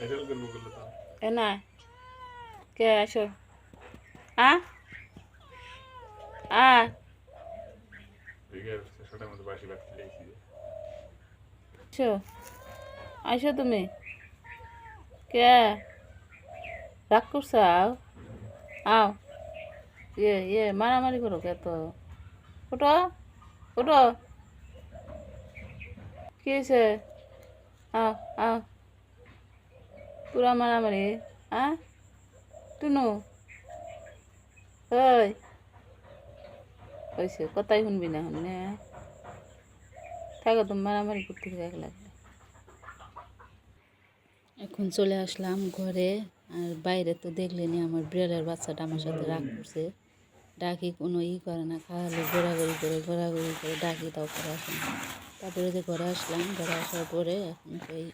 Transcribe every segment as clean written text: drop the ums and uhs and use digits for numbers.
এ না কে আসো আ আ আসো আসো তুমি কে রাগ করছাও আও মারামারি করো কে তো ওটো ওটো কি হয়েছে আও আও পুরা মারামারি টুনু ওই হয়েছে কথাই শুনবি না শুনে থাকো তুমি মারামারি করতে লাগলে এখন চলে আসলাম ঘরে। আর বাইরে তো দেখলেনি আমার বিড়ালের বাচ্চাটা আমার সাথে রাগ করছে, ডাকি কোনো করে না, খাওয়ালে ঘোরাঘুরি করে ডাকি তাও করে আসে না। তারপরে যে ঘরে আসলাম, ঘরে আসার পরে এখন সেই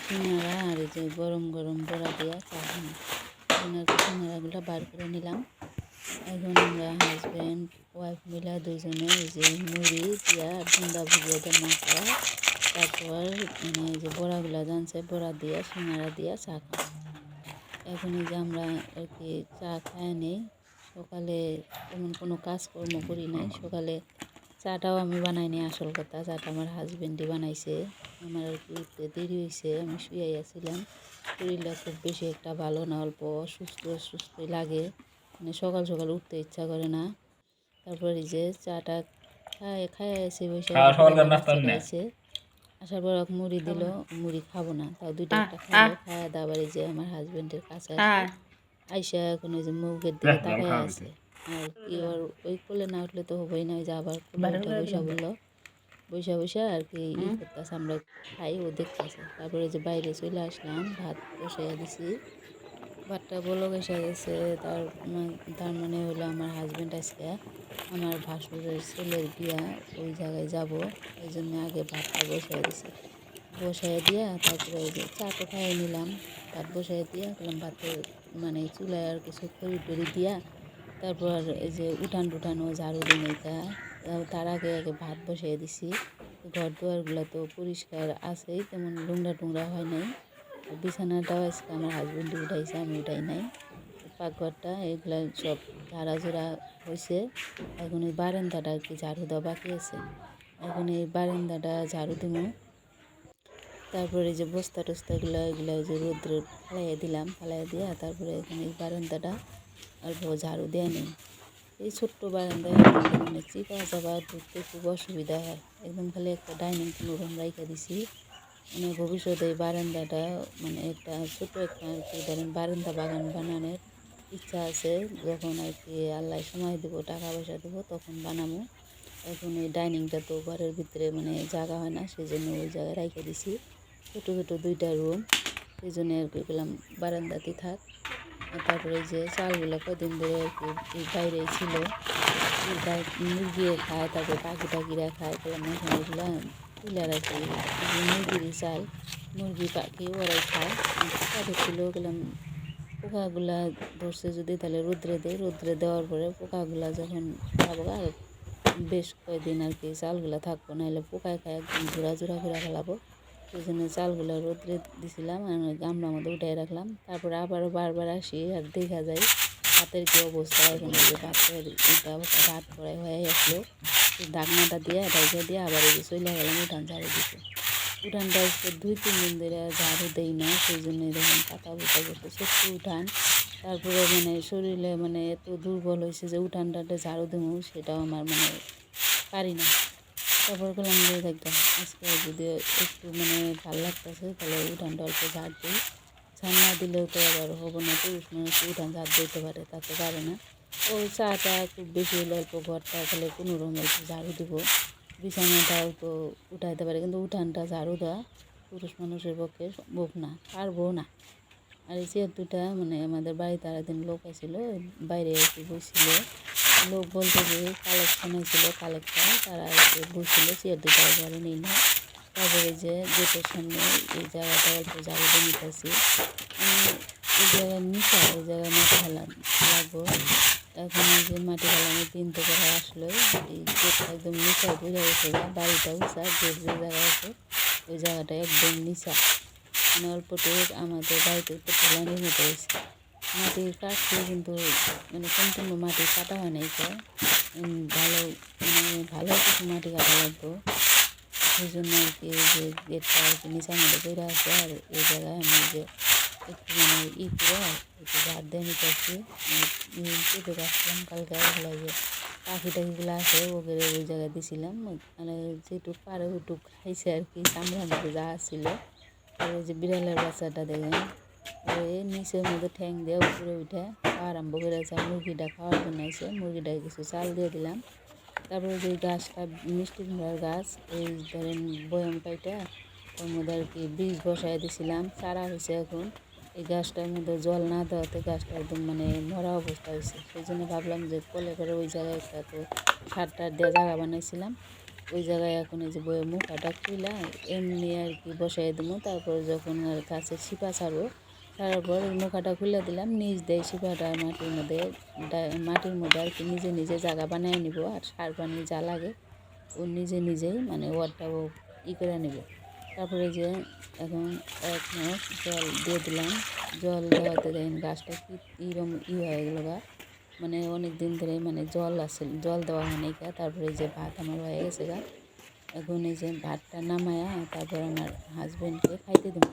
সিঙ্গারা আর এই যে গরম গরম বড়া দিয়া চা খাই। সিঙ্গারাগুলো বার করে নিলাম। এখন আমরা হাজব্যান্ড ওয়াইফ মিলা দুজনে এই যে মুড়ি দিয়া ঠান্ডা ভুজিয়ে দেয় মশলা, তারপর মানে যে বড়াগুলো জানছে বড়া দিয়া সিঙ্গারা দিয়া চা খাই। এখন এই যে আমরা আর কি চা খাই নেই। সকালে তেমন কোনো কাজকর্ম করি নাই, সকালে চাটাও আমি বানাইনি। আসল কথা, চাটা আমার হাজব্যান্ডই বানাইছে। আমার আর কি উঠতে দেরি হয়েছে, আমি শুয়ে আসছিলাম। শরীরটা খুব বেশি একটা ভালো না, অল্প অসুস্থই লাগে, মানে সকাল সকাল উঠতে ইচ্ছা করে না। তারপর এই যে চাটা খাই এসে বসে বাচ্চাটা আসার পর মুড়ি দিল, মুড়ি খাবো না, তাও দুইটা একটা খাইলো। খাওয়া দাবার এই যে আমার হাজব্যান্ডের কাছে আইসা এখন ওই যে মুখের দিকে তাকাই আছে। আর কি ওর ওই কোলে না উঠলে তো হবেই না, ওই যে আবার কোলে উঠে বৈশা বললো, বৈশা আর কি করতেছে, আমরা খাই ও দেখতেছে। তারপরে যে বাইরে চলে আসলাম, ভাত বসাইয়া দিছি। ভাতটা বলক এসে গেছে। তার মানে হলো আমার হাজব্যান্ড আজকে আমার ভাসুরের ছেলের বিয়া, ওই জায়গায় যাব, এই জন্য আগে ভাতটা বসাই দিছি। বসাই দিয়া তারপরে এই যে চা তো খাইয়ে নিলাম, ভাত বসাই দিয়া গেলাম। ভাতের মানে চুলায় আর কিছু খড়ি টড়ি দিয়া তারপর এই যে উঠানো ঝাড়ু দিনেটা, তার আগে আগে ভাত বসাই দিছি। ঘর দুয়ারগুলো তো পরিষ্কার আছেই, তেমন নোংরা হয় নাই। বিছানাটাও আজকে আমার হাজব্যান্ডে উঠাইছে, আমি উঠাই নাই। পাকঘরটা এগুলা সব ঝাড়াঝোড়া হয়েছে। এখন এই বারান্দাটা আর কি ঝাড়ু দেওয়া বাকি আছে, এখন এই বারান্দাটা ঝাড়ু দিব। তারপরে যে বস্তা টস্তাগুলো এগুলো যে রোদ্রে ফালাইয়া দিলাম, ফালাইয়া দিয়া তারপরে এখানে এই বারান্দাটা অল্প ঝাড়ু দেওয়া নেই। এই ছোট্ট বারান্দায় মানে চিপা চাপা ঢুকতে খুব অসুবিধা হয়, একদম খালি একটা ডাইনিং রুম রাইখা দিছি। মানে ভবিষ্যতে এই বারান্দাটা মানে একটা ছোট একটা আর কি ধরেন বারান্দা বাগান বানানোর ইচ্ছা আছে। যখন আর কি আল্লাহ সময় দেবো, টাকা পয়সা দেবো, তখন বানাবো। এখন এই ডাইনিংটা তো ঘরের ভিতরে মানে জায়গা হয় না, সেই জন্য ওই জায়গায় রাইখা দিছি। ছোটো দুইটা রুম, সেই জন্য আর কি গেলাম বারান্দাতে থাক। তারপরে যে চালগুলো কদিন ধরে আর কি এই বাইরেই ছিল, মুরগিও খায়, তারপরে পাখি টাকিরা খায়, গেলাম এখন এগুলো তুলে আর কি মুরগিরই চাল, মুরগি পাখি ওরাই খায়। পোকা ধরছিল, গেলাম পোকাগুলা ধরছে যদি তাহলে রোদ্রে দেওয়ার পরে পোকাগুলা যখন খাবো আর বেশ কয়েকদিন আর কি চালগুলা থাকবো, নাহলে পোকায় খায় একদম জোড়া করে ফেলাবো। সেই জন্য চালগুলো রোদ্রে দিছিলাম আর গামলার মধ্যে উঠাই রাখলাম। তারপরে আবারও বারবার আসি আর দেখা যায় ভাতের কী অবস্থা। এখন যে ভাতের ভাত করাই হয়ে আসলো, ঢাকনাটা দিয়ে ঢাইকা দিয়ে আবার এই যে চলে গেলাম উঠান ঝাড়ু দিতে। উঠানটা আজকে 2-3 দিন ধরে ঝাড়ু দেই না, সেই জন্যই দেখুন পাতা পোতা করতে ছোট্ট উঠান। তারপরে মানে শরীরে মানে এত দুর্বল হয়েছে যে উঠানটাতে ঝাড়ু দেবো সেটাও আমার মানে পারি না। তারপর করলাম যে দেখতাম আজকে যদি একটু মানে ভালো লাগতেছে তাহলে উঠানটা অল্প ঝাড় দিই। ঝাড় না দিলেও তো আবার হবো না, পুরুষ মানুষ উঠান ঝাড় দিতে পারে, তাতে পারে না। ওই চাটা খুব বেশি হলে অল্প ঘরটা তাহলে কোনো রকম একটু ঝাড়ু দিব, বিছানাটাও তো উঠাইতে পারে, কিন্তু উঠানটা ঝাড়ু দেওয়া পুরুষ মানুষের পক্ষে সম্ভব না, পারবো না। আর এই চেয়ার দুটা মানে আমাদের বাড়িতে আরেকদিন লোক আসছিল, বাইরে এসে বসছিল। লোক বলতে যে কালেকশন হয়েছিল, কালেক্টর তারা এসে বসছিল, চেয়ার দুটা ঘরে নেই না। তারপরে যে গেটের সামনে এই জায়গাটা অল্প ঝাড়ু দিয়ে নিতেছি। এই জায়গায় নিচা, ওই জায়গায় মাটি ফেলান লাগবো। এখন এই যে মাটি ফেলানোর দিন থেকে আসলে এই গেটটা একদম নিচা বোঝা গেছে, বাড়িটা উঁচা, গেট যে জায়গা আছে ওই জায়গাটা একদম নিচা। মানে অল্পটুক আমাদের বাড়িতে একটু ফেলানির মতো হয়েছে। মাটি কাটছে কিন্তু মানে সম্পূর্ণ মাটি কাটা হয় নাই তো ভালো মানে ভালো কিছু মাটি কাটা লাগতো। সেই জন্য আর কি যে গেটটা আর কি নিচের মধ্যে পড়ে আছে। আর এই জায়গায় আমি যে একটু মানে করে একটু ঝাড় দিয়ে নিতে আসছি। কেটে রাখছিলাম কালকে ওগুলো যে পাখি টাখিগুলো আছে ওকে ওই জায়গায় দিয়েছিলাম। মানে যেটুক পারে ওইটুক খাইছে আর কি, চামড়ার মধ্যে যা ছিল। আর ওই যে বিড়ালের বাচ্চাটা দেখেন ওই নিচের মধ্যে ঠ্যাং দিয়ে উপরে উঠে খাওয়া আরম্ভ করেছে। মুরগিটা খাওয়ার জন্য এসে মুরগিটাকে কিছু চাল দিয়ে দিলাম। তারপরে যে গাছটা মিষ্টি কুমড়ার গাছ এই ধরেন বয়ম কাইটা ওর মধ্যে আর কি বীজ বসাই দিয়েছিলাম, চারা হয়েছে এখন। এই গাছটার মধ্যে জল না দেওয়াতে গাছটা একদম মানে মরা অবস্থা হয়েছে। সেই জন্য ভাবলাম যে কলে করে ওই জায়গায় একটা তো সার টার দিয়ে জায়গা বানাইছিলাম, ওই জায়গায় এখন এই যে বইয়ের মুখাটা খুইলা এমনি আর কি বসাই দেবো। তারপর যখন আর গাছের শিপা ছাড়বো, ছাড়ার পর ওই মুখাটা খুলে দিলাম, নিচ দিয়ে শিপাটা মাটির মধ্যে আর কি নিজে নিজে জায়গা বানিয়ে নিব। আর সার পানি যা লাগে ও নিজে নিজেই মানে ওয়ারটা ও করে নেব। তারপরে যে এখন 1 মাস জল দিয়ে দিলাম। জল দেওয়াতে দেখেন গাছটা কি এরকম হয়ে গেল গা, মানে অনেক দিন ধরে মানে জল দেওয়া হয় নাই গা। তারপরে যে ভাত আমার হয়ে গেছে গা, এখন এই যে ভাতটা নামায়া তারপর আমার হাজব্যান্ডকে খাইতে দেব।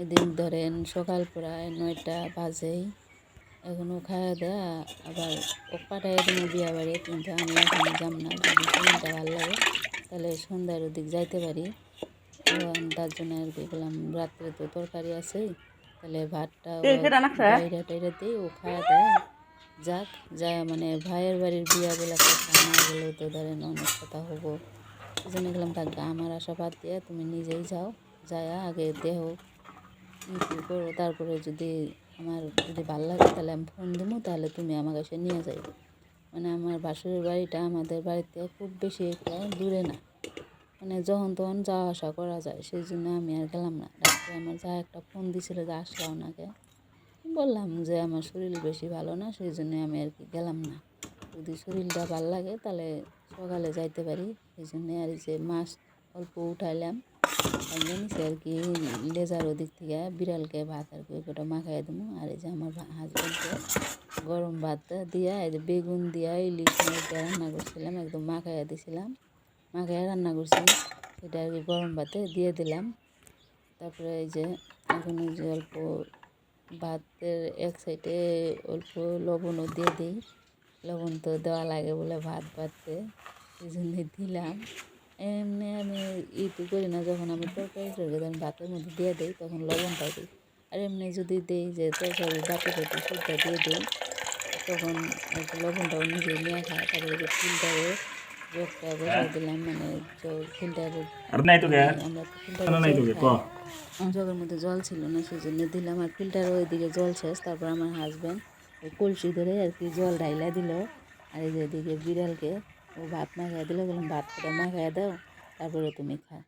এদিন ধরেন সকাল প্রায় 9টা বাজেই, এখনও খাওয়া দেয়া আবার ও পাঠাইয়া দেবো বিয়া বাড়ি। কিন্তু আমি এখন যাম না, যদি শরীরটা ভালো লাগে তাহলে সন্ধ্যার ওদিক যাইতে পারি। তার জন্য আর কি বললাম রাত্রে তো তরকারি আছেই, তাহলে ভাতটা বাইরে টাইরে দিই, ও খাওয়া দেয় যাক। যা মানে ভাইয়ের বাড়ির বিয়া বলে কথা, না গেলেও তো ধরেন অনেক কথা হবো। সেই জন্য গেলাম থাকবে আমার আশা বাদ দিয়ে তুমি নিজেই যাও, যায় আগে দেহ করো। তারপরে যদি আমার যদি ভালো লাগে তাহলে আমি ফোন দেবো, তাহলে তুমি আমার কাছে নিয়ে যাইবে। মানে আমার বাসুরের বাড়িটা আমাদের বাড়িতে খুব বেশি একটা দূরে না, মানে যখন তখন যাওয়া আসা করা যায়। সেই জন্য আমি আর গেলাম না। রাত্রে আমার যা একটা ফোন দিছিল যে আসলা ওনাকে, বললাম যে আমার শরীর বেশি ভালো না, সেই জন্য আমি আর কি গেলাম না। যদি শরীরটা ভালো লাগে তাহলে সকালে যাইতে পারি। সেই জন্যে আর এই যে মাছ অল্প উঠাইলাম, নিচে আর কি লেজার ওদিক থেকে বিড়ালকে ভাত আর কি ওটা মাখাই দেবো। আর এই যে আমার হাজব্যান্ডকে গরম ভাত দিয়া এই যে বেগুন দিয়া ইলিশ মাছ দিয়ে রান্না করছিলাম, একদম মাখাইয়া দিয়েছিলাম, মাখাইয়া রান্না করছি, সেটা আর কি গরম ভাতে দিয়ে দিলাম। তারপরে এই যে এখন এই যে অল্প ভাতের এক সাইডে অল্প লবণও দিয়ে দিই, লবণ তো দেওয়া লাগে বলে ভাত বাড়তে, সেই জন্যে দিলাম। এমনি আমি করি না, যখন আমি তরকারি যখন ভাতের মধ্যে দিয়ে দিই তখন লবণটা দিই। আর এমনি যদি দিই যে তরকারি বাটি সুদ্ধা দিয়ে দিই তখন একটু লবণটাও নিজে নিয়ে খায়। তারপরে যে ফিল্টারে জগটা বসাই দিলাম, মানে ফিল্টারের আমরা তো ফিল্টারে জগের মধ্যে জল ছিল না, সেই জন্য দিলাম। আর ফিল্টারে ওইদিকে জল শেষ, তারপর আমার হাজব্যান্ড ওই কলসি ধরে আর কি জল ঢাইলা দিল। আর এই যে এদিকে বিড়ালকে ও ভাত মাখাইয়া দিল, বললাম ভাত কটা মাখাইয়া দাও তারপরে তুমি খাও।